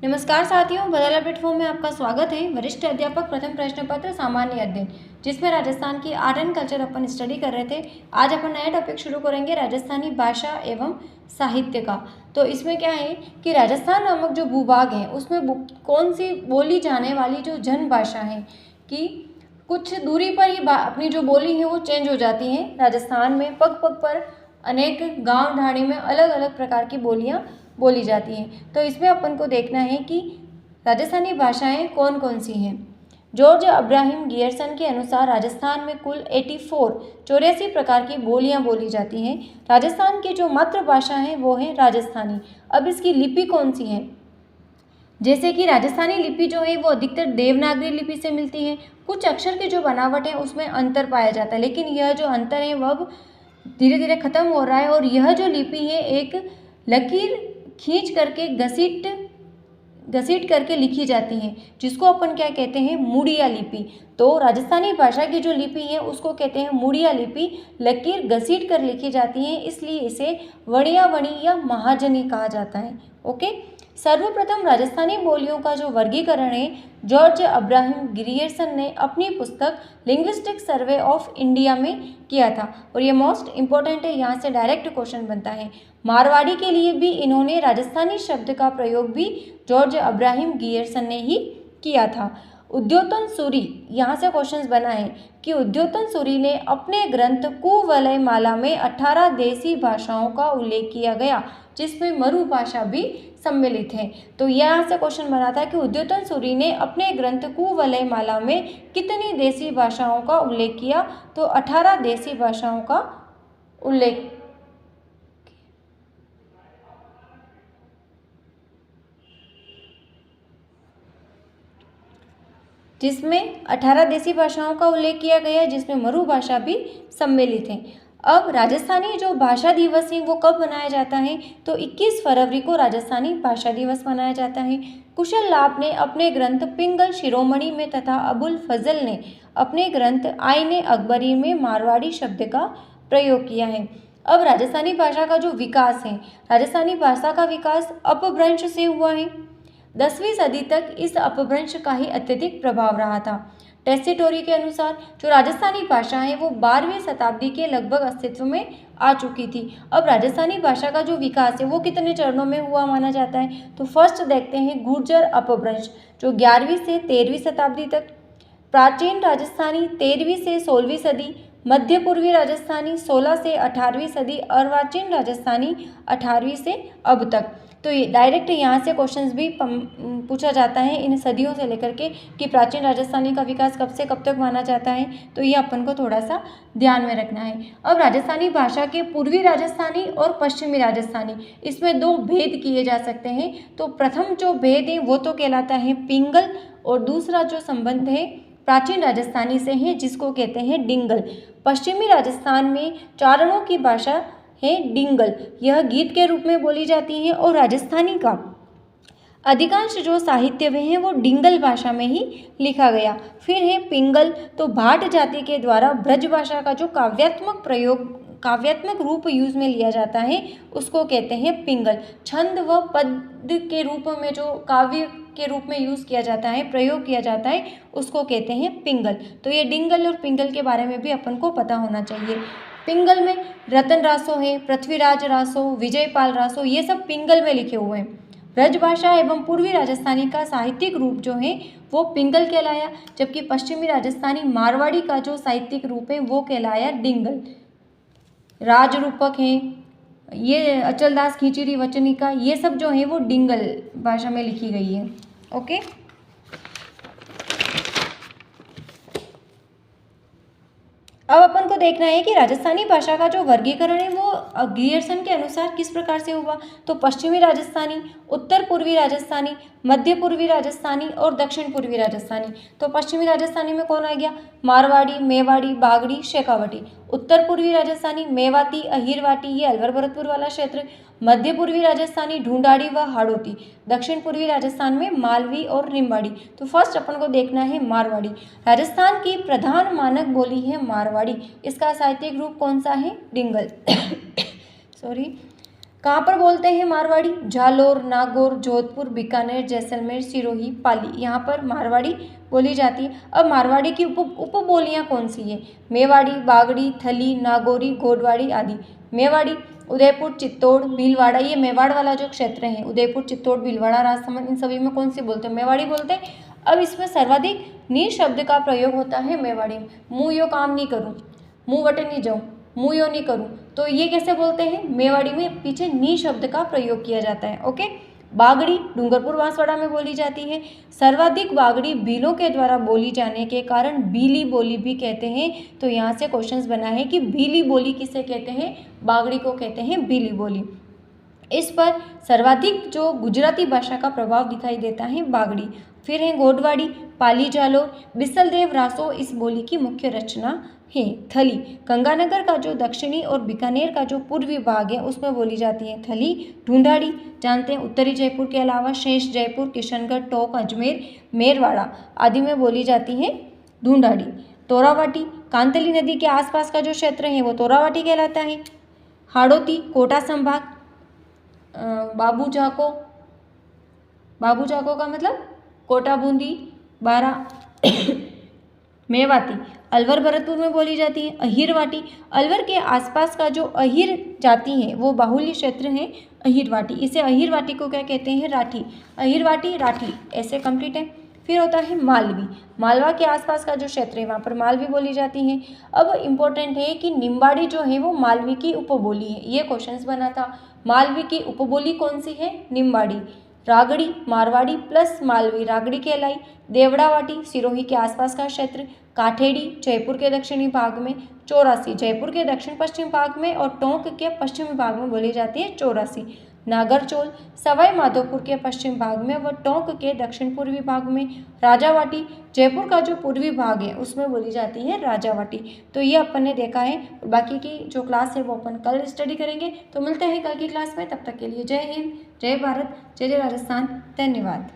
नमस्कार साथियों, बदला प्लेटफॉर्म में आपका स्वागत है। वरिष्ठ अध्यापक प्रथम प्रश्न पत्र सामान्य अध्ययन, जिसमें राजस्थान की art and culture upon study कर रहे थे। आज अपन नया टॉपिक शुरू करेंगे, राजस्थानी भाषा एवं साहित्य का। तो इसमें क्या है कि राजस्थान नामक जो भूभाग है उसमें कौन सी बोली जाने वाली जो जन भाषा है कि कुछ दूरी पर ही अपनी जो बोली है वो चेंज हो जाती है। राजस्थान में पग पग पर अनेक गांव ढाणी में अलग अलग प्रकार की बोलियां बोली जाती हैं। तो इसमें अपन को देखना है कि राजस्थानी भाषाएं कौन कौन सी हैं। जॉर्ज अब्राहम गियर्सन के अनुसार राजस्थान में कुल 84 प्रकार की बोलियां बोली जाती हैं। राजस्थान की जो मातृभाषा है वो है राजस्थानी। अब इसकी लिपि कौन सी है, जैसे कि राजस्थानी लिपि जो है वो अधिकतर देवनागरी लिपि से मिलती है। कुछ अक्षर की जो बनावट है उसमें अंतर पाया जाता है, लेकिन यह जो अंतर है वह अब धीरे धीरे खत्म हो रहा है। और यह जो लिपि है एक लकीर खींच करके घसीट करके लिखी जाती हैं, जिसको अपन क्या कहते हैं, मुड़िया लिपि। तो राजस्थानी भाषा की जो लिपि है उसको कहते हैं मुड़िया लिपि। लकीर घसीट कर लिखी जाती है, इसलिए इसे वणियावणी या महाजनी कहा जाता है। ओके, सर्वप्रथम राजस्थानी बोलियों का जो वर्गीकरण है जॉर्ज अब्राहम गियर्सन ने अपनी पुस्तक लिंग्विस्टिक सर्वे ऑफ इंडिया में किया था। और ये मोस्ट इम्पोर्टेंट है, यहाँ से डायरेक्ट क्वेश्चन बनता है। मारवाड़ी के लिए भी इन्होंने राजस्थानी शब्द का प्रयोग भी जॉर्ज अब्राहम गियर्सन ने ही किया था। उद्योतन सूरी, यहाँ से क्वेश्चन बना है कि उद्योतन सूरी ने अपने ग्रंथ कुवलय माला में 18 देसी भाषाओं का उल्लेख किया गया, जिसमें मरु भाषा भी सम्मिलित है। तो यहाँ से क्वेश्चन बना था कि उद्योतन सूरी ने अपने ग्रंथ कुवलय माला में कितनी देसी भाषाओं का उल्लेख किया, तो 18 देसी भाषाओं का उल्लेख। जिसमें 18 देसी भाषाओं का उल्लेख किया गया है, जिसमें मरु भाषा भी सम्मिलित है। अब राजस्थानी जो भाषा दिवस है वो कब मनाया जाता है, तो 21 फरवरी को राजस्थानी भाषा दिवस मनाया जाता है। कुशल लाभ ने अपने ग्रंथ पिंगल शिरोमणि में तथा अबुल फजल ने अपने ग्रंथ आईने अकबरी में मारवाड़ी शब्द का प्रयोग किया है। अब राजस्थानी भाषा का जो विकास है, राजस्थानी भाषा का विकास अपभ्रंश से हुआ है। 10वीं सदी तक इस अपभ्रंश का ही अत्यधिक प्रभाव रहा था। टेस्टिटोरी के अनुसार जो राजस्थानी भाषा है वो 12वीं शताब्दी के लगभग अस्तित्व में आ चुकी थी। अब राजस्थानी भाषा का जो विकास है वो कितने चरणों में हुआ माना जाता है, तो फर्स्ट देखते हैं गुर्जर अपभ्रंश, जो 11वीं से 13वीं शताब्दी तक। प्राचीन राजस्थानी 13वीं से 16वीं सदी, मध्य पूर्वी राजस्थानी 16 से 18वीं सदी, अर्वाचीन राजस्थानी 18वीं से अब तक। तो ये डायरेक्ट यहाँ से क्वेश्चंस भी पूछा जाता है इन सदियों से लेकर के कि प्राचीन राजस्थानी का विकास कब से कब तक माना जाता है, तो ये अपन को थोड़ा सा ध्यान में रखना है। अब राजस्थानी भाषा के पूर्वी राजस्थानी और पश्चिमी राजस्थानी, इसमें दो भेद किए जा सकते हैं। तो प्रथम जो भेद है वो तो कहलाता है पिंगल, और दूसरा जो संबंध है प्राचीन राजस्थानी से है, जिसको कहते हैं डिंगल। पश्चिमी राजस्थान में चारणों की भाषा है डिंगल, यह गीत के रूप में बोली जाती है। और राजस्थानी का अधिकांश जो साहित्य वे हैं वो डिंगल भाषा में ही लिखा गया। फिर है पिंगल, तो भाट जाति के द्वारा ब्रज भाषा का जो काव्यात्मक रूप यूज में लिया जाता है उसको कहते हैं पिंगल। छंद व पद के रूप में जो काव्य के रूप में यूज किया जाता है, प्रयोग किया जाता है, उसको कहते हैं पिंगल। तो ये डिंगल और पिंगल के बारे में भी अपन को पता होना चाहिए। पिंगल में रतन रासो है, पृथ्वीराज रासो, विजयपाल रासो, ये सब पिंगल में लिखे हुए हैं। ब्रजभाषा एवं पूर्वी राजस्थानी का साहित्यिक रूप जो है वो पिंगल कहलाया, जबकि पश्चिमी राजस्थानी मारवाड़ी का जो साहित्यिक रूप है वो कहलाया डिंगल। राजरूपक हैं, ये अचलदास खींचीरी वचनिका, ये सब जो है वो डिंगल भाषा में लिखी गई है। ओके, अब अपन को देखना है कि राजस्थानी भाषा का जो वर्गीकरण है वो गियर्सन के अनुसार किस प्रकार से हुआ। तो पश्चिमी राजस्थानी, उत्तर पूर्वी राजस्थानी, मध्य पूर्वी राजस्थानी और दक्षिण पूर्वी राजस्थानी। तो पश्चिमी राजस्थानी में कौन आ गया, मारवाड़ी, मेवाड़ी, बागड़ी, शेखावटी। उत्तर पूर्वी राजस्थानी मेवाती, अहिरवाटी, ये अलवर भरतपुर वाला क्षेत्र। मध्य पूर्वी राजस्थानी ढूंढाड़ी व हाड़ौती। दक्षिण पूर्वी राजस्थान में मालवी और निम्बाड़ी। तो फर्स्ट अपन को देखना है मारवाड़ी। राजस्थान की प्रधान मानक बोली है मारवाड़ी। इसका साहित्यिक रूप कौन सा है, डिंगल। सॉरी। कहाँ पर बोलते हैं मारवाड़ी? जालोर, नागौर, जोधपुर, बीकानेर, जैसलमेर, सिरोही, पाली, यहाँ पर मारवाड़ी बोली जाती है। अब मारवाड़ी की उपबोलियाँ कौन सी है? मेवाड़ी, बागड़ी, थली, नागौरी, गोडवाड़ी आदि। मेवाड़ी उदयपुर, चित्तौड़, भीलवाड़ा, ये मेवाड़ वाला जो क्षेत्र है, उदयपुर, चित्तौड़, भीलवाड़ा, राजसमंद, इन सभी में कौन सी बोलते हैं? मेवाड़ी बोलते हैं। अब इसमें सर्वाधिक नी शब्द का प्रयोग होता है मेवाड़ी में। मुँह यो काम नहीं करूँ, मुँह वटे नहीं जाऊँ, मुँह यो नहीं करूँ, तो ये कैसे बोलते हैं? मेवाड़ी में पीछे नी शब्द का प्रयोग किया जाता है। ओके। बागड़ी डूंगरपुर बांसवाड़ा में बोली जाती है। सर्वाधिक बागड़ी भीलों के द्वारा बोली जाने के कारण भीली बोली भी कहते हैं। तो यहाँ से क्वेश्चंस बना है कि भीली बोली किसे कहते हैं? बागड़ी को कहते हैं भीली बोली। इस पर सर्वाधिक जो गुजराती भाषा का प्रभाव दिखाई देता है बागड़ी। फिर है गोडवाड़ी, पाली, जालोर, बिसलदेव, रासो इस बोली की मुख्य रचना है। थली गंगानगर का जो दक्षिणी और बीकानेर का जो पूर्वी भाग है उसमें बोली जाती है थली। ढूंढाड़ी जानते हैं उत्तरी जयपुर के अलावा शेष जयपुर, किशनगढ़, टोंक, अजमेर, मेरवाड़ा आदि में बोली जाती है ढूंढाड़ी। तोरावाटी कांतली नदी के आसपास का जो क्षेत्र है वो तोरावाटी कहलाता है। हाड़ौती कोटा संभाग। बाबू जाको का मतलब कोटा, बूंदी, बारा। मेवाती अलवर भरतपुर में बोली जाती है। अहिरवाटी अलवर के आसपास का जो अहिर जाति है वो बाहुल्य क्षेत्र है अहिरवाटी। इसे अहिरवाटी को क्या कहते हैं? राठी। अहिरवाटी, राठी ऐसे कंप्लीट है। फिर होता है मालवी। मालवा के आसपास का जो क्षेत्र है वहाँ पर मालवी बोली जाती है। अब इम्पोर्टेंट है कि निम्बाड़ी जो है वो मालवी की उपबोली है। ये क्वेश्चंस बना था। मालवी की उपबोली कौन सी है? निम्बाड़ी। रागड़ी मारवाड़ी प्लस मालवी रागड़ी कहलाई। देवड़ावाटी सिरोही के आसपास का क्षेत्र। काठेड़ी जयपुर के दक्षिणी भाग में। चौरासी जयपुर के दक्षिण पश्चिम भाग में और टोंक के पश्चिमी भाग में बोली जाती है चौरासी। नागरचोल सवाई माधोपुर के पश्चिम भाग में व टोंक के दक्षिण पूर्वी भाग में। राजावाटी जयपुर का जो पूर्वी भाग है उसमें बोली जाती है राजावाटी। तो ये अपन ने देखा है। बाकी की जो क्लास है वो अपन कल स्टडी करेंगे। तो मिलते हैं कल की क्लास में। तब तक के लिए जय हिंद, जय भारत, जय जय राजस्थान। धन्यवाद।